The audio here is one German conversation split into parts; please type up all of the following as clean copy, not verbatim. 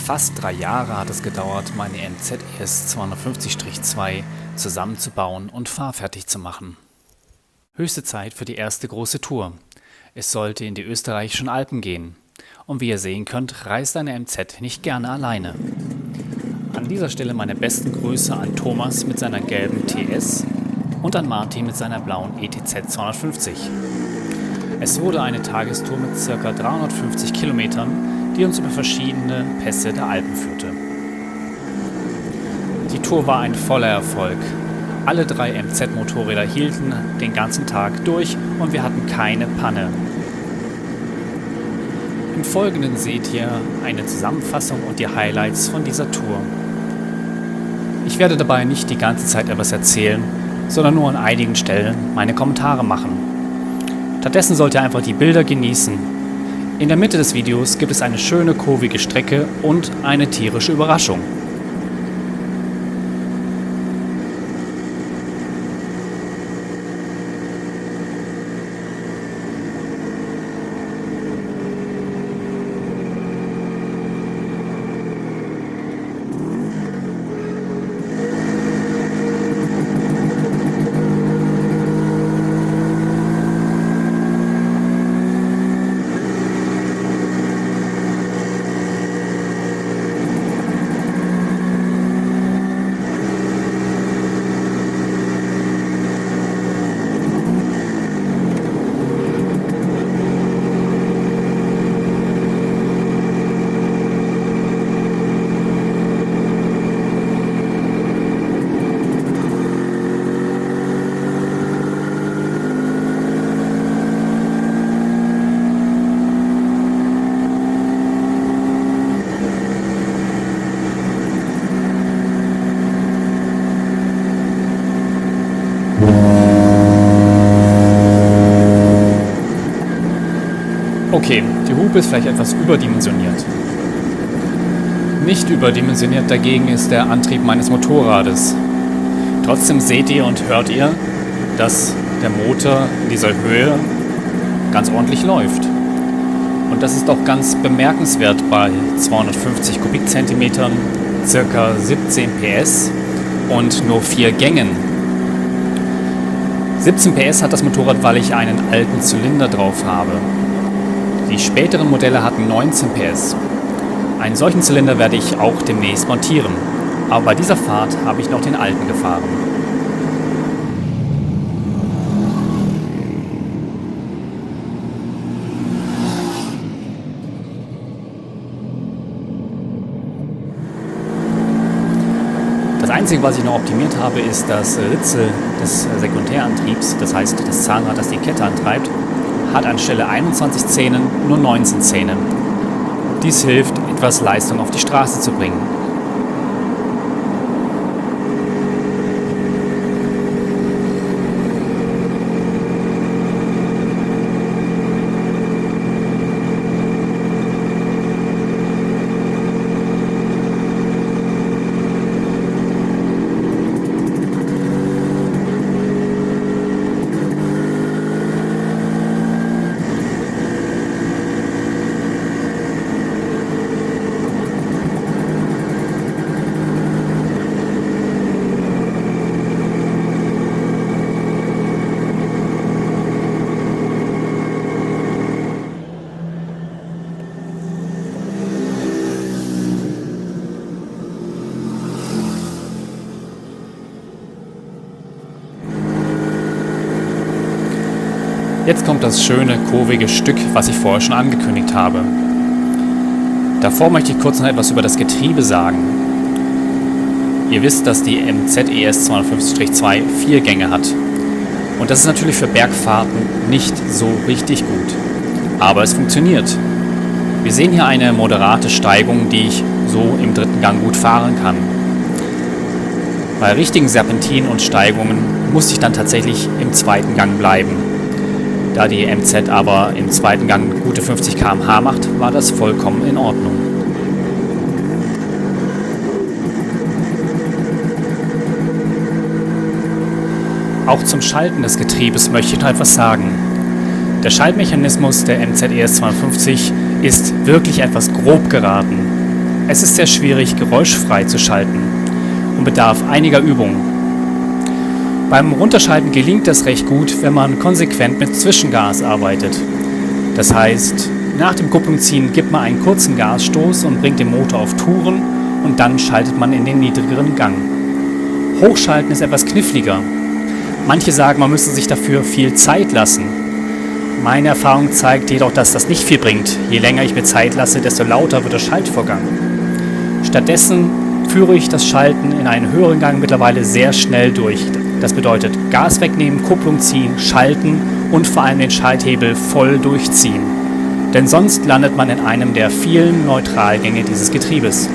Fast 3 Jahre hat es gedauert, meine MZ-ES 250-2 zusammenzubauen und fahrfertig zu machen. Höchste Zeit für die erste große Tour. Es sollte in die österreichischen Alpen gehen. Und wie ihr sehen könnt, reist eine MZ nicht gerne alleine. An dieser Stelle meine besten Grüße an Thomas mit seiner gelben TS und an Martin mit seiner blauen ETZ 250. Es wurde eine Tagestour mit ca. 350 Kilometern, die uns über verschiedene Pässe der Alpen führte. Die Tour war ein voller Erfolg. Alle 3 MZ-Motorräder hielten den ganzen Tag durch und wir hatten keine Panne. Im Folgenden seht ihr eine Zusammenfassung und die Highlights von dieser Tour. Ich werde dabei nicht die ganze Zeit etwas erzählen, sondern nur an einigen Stellen meine Kommentare machen. Stattdessen sollt ihr einfach die Bilder genießen. In der Mitte des Videos gibt es eine schöne kurvige Strecke und eine tierische Überraschung. Okay, die Hupe ist vielleicht etwas überdimensioniert. Nicht überdimensioniert dagegen ist der Antrieb meines Motorrades. Trotzdem seht ihr und hört ihr, dass der Motor in dieser Höhe ganz ordentlich läuft. Und das ist auch ganz bemerkenswert bei 250 Kubikzentimetern, ca. 17 PS und nur 4 Gängen. 17 PS hat das Motorrad, weil ich einen alten Zylinder drauf habe. Die späteren Modelle hatten 19 PS. Einen solchen Zylinder werde ich auch demnächst montieren. Aber bei dieser Fahrt habe ich noch den alten gefahren. Das Einzige, was ich noch optimiert habe, ist das Ritzel des Sekundärantriebs. Das heißt, das Zahnrad, das die Kette antreibt, hat anstelle 21 Zähnen nur 19 Zähne. Dies hilft, etwas Leistung auf die Straße zu bringen. Jetzt kommt das schöne, kurvige Stück, was ich vorher schon angekündigt habe. Davor möchte ich kurz noch etwas über das Getriebe sagen. Ihr wisst, dass die MZ-ES 250-2 4 Gänge hat. Und das ist natürlich für Bergfahrten nicht so richtig gut. Aber es funktioniert. Wir sehen hier eine moderate Steigung, die ich so im 3. Gang gut fahren kann. Bei richtigen Serpentinen und Steigungen musste ich dann tatsächlich im 2. Gang bleiben. Da die MZ aber im 2. Gang gute 50 km/h macht, war das vollkommen in Ordnung. Auch zum Schalten des Getriebes möchte ich noch etwas sagen. Der Schaltmechanismus der MZ-ES 250 ist wirklich etwas grob geraten. Es ist sehr schwierig, geräuschfrei zu schalten und bedarf einiger Übung. Beim Runterschalten gelingt das recht gut, wenn man konsequent mit Zwischengas arbeitet. Das heißt, nach dem Kupplungsziehen gibt man einen kurzen Gasstoß und bringt den Motor auf Touren und dann schaltet man in den niedrigeren Gang. Hochschalten ist etwas kniffliger. Manche sagen, man müsse sich dafür viel Zeit lassen. Meine Erfahrung zeigt jedoch, dass das nicht viel bringt. Je länger ich mir Zeit lasse, desto lauter wird der Schaltvorgang. Stattdessen führe ich das Schalten in einen höheren Gang mittlerweile sehr schnell durch. Das bedeutet Gas wegnehmen, Kupplung ziehen, schalten und vor allem den Schalthebel voll durchziehen. Denn sonst landet man in einem der vielen Neutralgänge dieses Getriebes.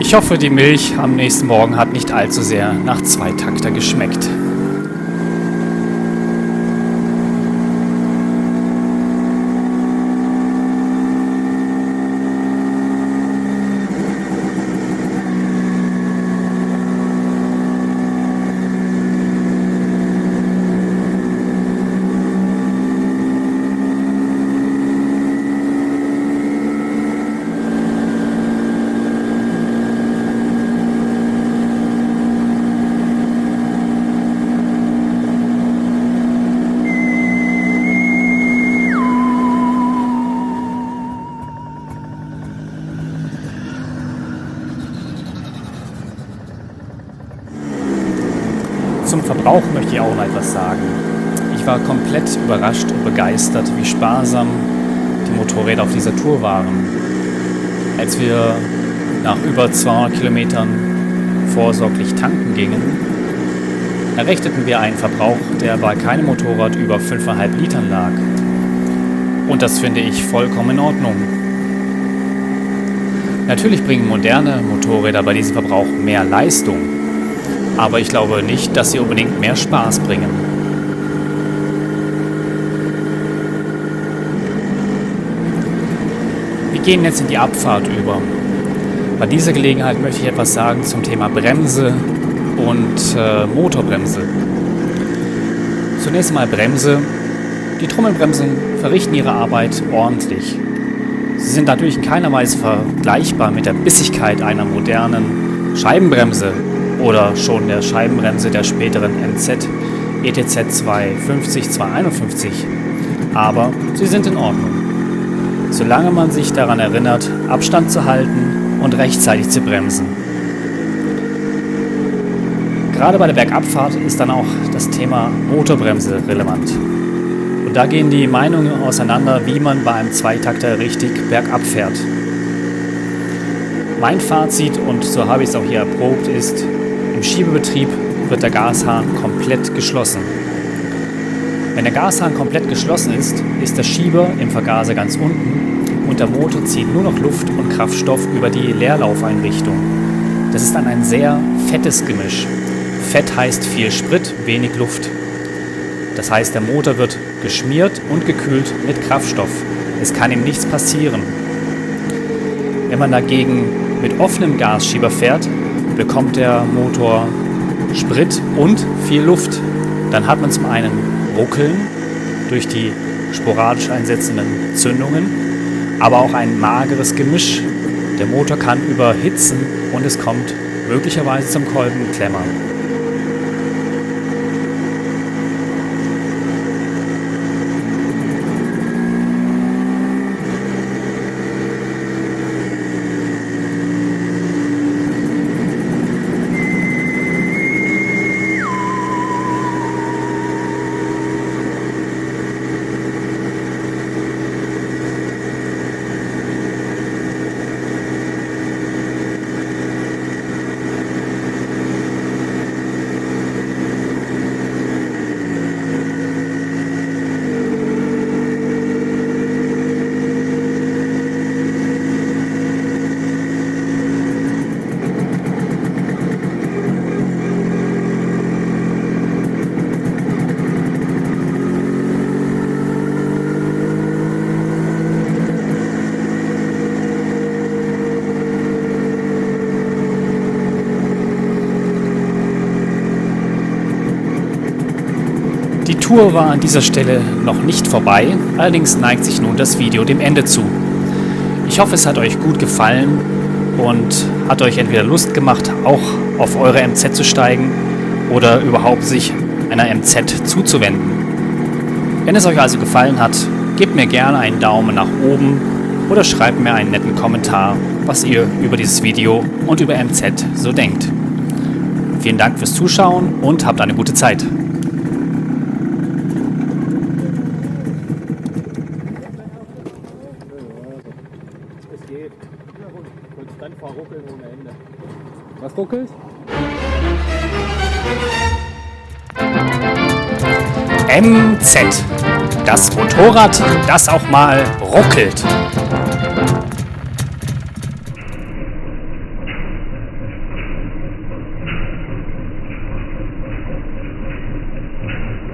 Ich hoffe, die Milch am nächsten Morgen hat nicht allzu sehr nach Zweitakter geschmeckt. Zum Verbrauch möchte ich auch noch etwas sagen. Ich war komplett überrascht und begeistert, wie sparsam die Motorräder auf dieser Tour waren. Als wir nach über 200 Kilometern vorsorglich tanken gingen, errechneten wir einen Verbrauch, der bei keinem Motorrad über 5,5 Litern lag. Und das finde ich vollkommen in Ordnung. Natürlich bringen moderne Motorräder bei diesem Verbrauch mehr Leistung. Aber ich glaube nicht, dass sie unbedingt mehr Spaß bringen. Wir gehen jetzt in die Abfahrt über. Bei dieser Gelegenheit möchte ich etwas sagen zum Thema Bremse und Motorbremse. Zunächst einmal Bremse. Die Trommelbremsen verrichten ihre Arbeit ordentlich. Sie sind natürlich in keiner Weise vergleichbar mit der Bissigkeit einer modernen Scheibenbremse oder schon der Scheibenbremse der späteren MZ ETZ 250, 251. Aber sie sind in Ordnung, solange man sich daran erinnert, Abstand zu halten und rechtzeitig zu bremsen. Gerade bei der Bergabfahrt ist dann auch das Thema Motorbremse relevant. Und da gehen die Meinungen auseinander, wie man bei einem Zweitakter richtig bergab fährt. Mein Fazit, und so habe ich es auch hier erprobt, ist: Im Schiebebetrieb wird der Gashahn komplett geschlossen. Wenn der Gashahn komplett geschlossen ist, ist der Schieber im Vergaser ganz unten und der Motor zieht nur noch Luft und Kraftstoff über die Leerlaufeinrichtung. Das ist dann ein sehr fettes Gemisch. Fett heißt viel Sprit, wenig Luft. Das heißt, der Motor wird geschmiert und gekühlt mit Kraftstoff. Es kann ihm nichts passieren. Wenn man dagegen mit offenem Gasschieber fährt, bekommt der Motor Sprit und viel Luft. Dann hat man zum einen Ruckeln durch die sporadisch einsetzenden Zündungen, aber auch ein mageres Gemisch. Der Motor kann überhitzen und es kommt möglicherweise zum Kolbenklemmer. Die Tour war an dieser Stelle noch nicht vorbei, allerdings neigt sich nun das Video dem Ende zu. Ich hoffe, es hat euch gut gefallen und hat euch entweder Lust gemacht, auch auf eure MZ zu steigen oder überhaupt sich einer MZ zuzuwenden. Wenn es euch also gefallen hat, gebt mir gerne einen Daumen nach oben oder schreibt mir einen netten Kommentar, was ihr über dieses Video und über MZ so denkt. Vielen Dank fürs Zuschauen und habt eine gute Zeit. Konstant verruckeln ohne Ende. Was ruckelt? MZ. Das Motorrad, das auch mal ruckelt.